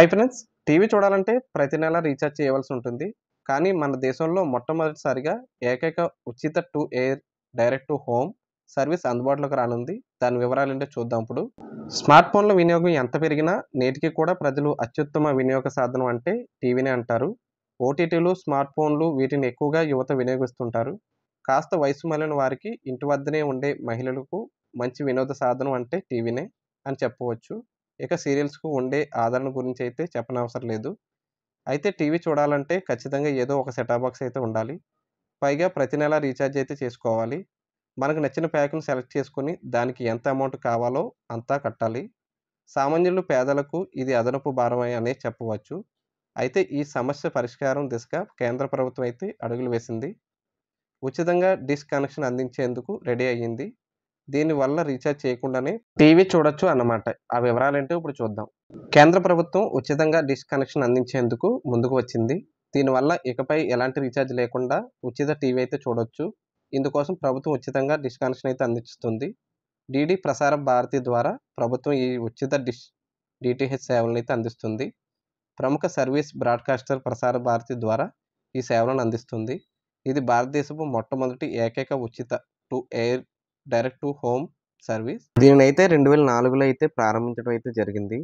Hi friends, TV చూడాలంటే ప్రతి నెల రీఛార్జ్ చేయవలసి ఉంటుంది. కానీ మన దేశంలో మొట్టమొదటిసారిగా ఏకైక ఉచిత to air direct to home service అందుబాటులోకి రానుంది. దాని వివరాలేంటో చూద్దాం ఇప్పుడు. స్మార్ట్ ఫోన్ల వినియోగం ఎంత పెరిగినా నేటికి కూడా ప్రజలు అత్యుత్తమ వినియోగ సాధనం అంటే టీవీనే అంటారు. ఓటీటీలు, స్మార్ట్ ఫోన్లు వీటిని ఎక్కువగా యువత వినియోగిస్తుంటారు. కాస్త వయసు మళ్ళిన వారికి ఇంటి వద్దనే ఉండే మహిళలకు మంచి వినోద సాధనం అంటే టీవీనే అని చెప్పవచ్చు. ఇక సీరియల్స్‌కు ఉండే ఆదరణ గురించైతే చెప్పనవసరం లేదు. అయితే టీవీ చూడాలంటే ఖచ్చితంగా ఏదో ఒక సెటప్ బాక్స్ అయితే ఉండాలి. పైగా ప్రతి నెల రీచార్జ్ అయితే చేసుకోవాలి. మనకు నచ్చిన ప్యాక్‌ని సెలెక్ట్ చేసుకొని దానికి ఎంత అమౌంట్ కావాలో అంతా కట్టాలి. సామాన్యులు, పేదలకు ఇది అదనపు భారమే అనే చెప్పవచ్చు. అయితే ఈ సమస్య పరిష్కారం దిశగా కేంద్ర ప్రభుత్వం అయితే అడుగులు వేసింది. ఉచితంగా డిష్ కనెక్షన్ అందించేందుకు రెడీ అయ్యింది. దీనివల్ల రీచార్జ్ చేయకుండానే టీవీ చూడొచ్చు అన్నమాట. ఆ వివరాలేంటో ఇప్పుడు చూద్దాం. కేంద్ర ప్రభుత్వం ఉచితంగా డిష్ కనెక్షన్ అందించేందుకు ముందుకు వచ్చింది. దీనివల్ల ఇకపై ఎలాంటి రీచార్జ్ లేకుండా ఉచిత టీవీ అయితే చూడొచ్చు. ఇందుకోసం ప్రభుత్వం ఉచితంగా డిష్ కనెక్షన్ అయితే అందిస్తుంది. డీడీ ప్రసార భారతి ద్వారా ప్రభుత్వం ఈ ఉచిత డీటీహెచ్ సేవలనైతే అందిస్తుంది. ప్రముఖ సర్వీస్ బ్రాడ్‌కాస్టర్ ప్రసార భారతి ద్వారా ఈ సేవలను అందిస్తుంది. ఇది భారతదేశపు మొట్టమొదటి ఏకైక ఉచిత to air direct to home service. దీనినైతే 2004లో అయితే ప్రారంభించడం అయితే జరిగింది.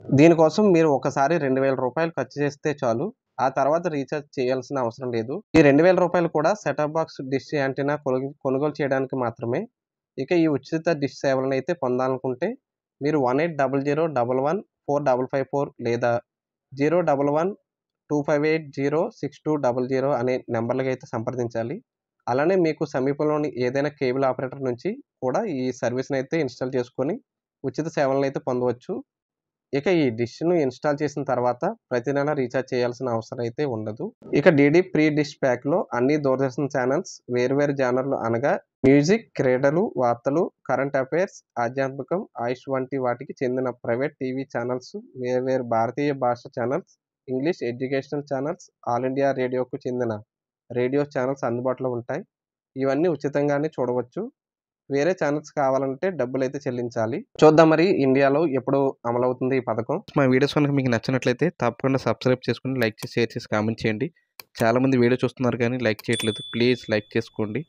దీనికోసం మీరు ఒకసారి రూ. 2000 ఖర్చు చేస్తే చాలు. ఆ తర్వాత రీచార్జ్ చేయాల్సిన అవసరం లేదు. ఈ రూ. 2000 కూడా సెటప్ బాక్స్, డిష్ యాంటెన్నా కొనుగోలు చేయడానికి మాత్రమే. ఇక ఈ ఉచిత డిష్ సేవలనైతే పొందాలనుకుంటే మీరు 1800114554 లేదా 01125806200 అనే నంబర్లకైతే సంప్రదించాలి. అలానే మీకు సమీపంలోని ఏదైనా కేబుల్ ఆపరేటర్ నుంచి కూడా ఈ సర్వీస్‌నైతే ఇన్‌స్టాల్ చేసుకొని ఉచిత సేవలనైతే పొందవచ్చు. ఇక ఈ డిష్‌ను ఇన్‌స్టాల్ చేసిన తర్వాత ప్రతి నెల రీచార్జ్ చేయాల్సిన అవసరం అయితే ఉండదు. ఇక డీడీ ప్రీ డిష్ ప్యాక్‌లో అన్ని దూరదర్శన్ ఛానల్స్, వేర్వేరు జానర్లు అనగా మ్యూజిక్, క్రీడలు, వార్తలు, కరెంట్ అఫైర్స్, ఆధ్యాత్మికం, ఆయుష్ వంటి వాటికి చెందిన ప్రైవేట్ టీవీ ఛానల్స్, వేర్వేరు భారతీయ భాష channels, English educational channels, all India రేడియోకు చెందిన రేడియో ఛానల్స్ అందుబాటులో ఉంటాయి. ఇవన్నీ ఉచితంగానే చూడవచ్చు. వేరే ఛానల్స్ కావాలంటే డబ్బులైతే చెల్లించాలి. చూద్దాం మరి ఇండియాలో ఎప్పుడు అమలవుతుంది ఈ పథకం. మా వీడియోస్ కనుక మీకు నచ్చినట్లయితే తప్పకుండా సబ్స్క్రైబ్ చేసుకొని, లైక్ చేసి, షేర్ చేసి, కామెంట్ చేయండి. చాలామంది వీడియో చూస్తున్నారు కానీ లైక్ చేయట్లేదు. ప్లీజ్ లైక్ చేసుకోండి.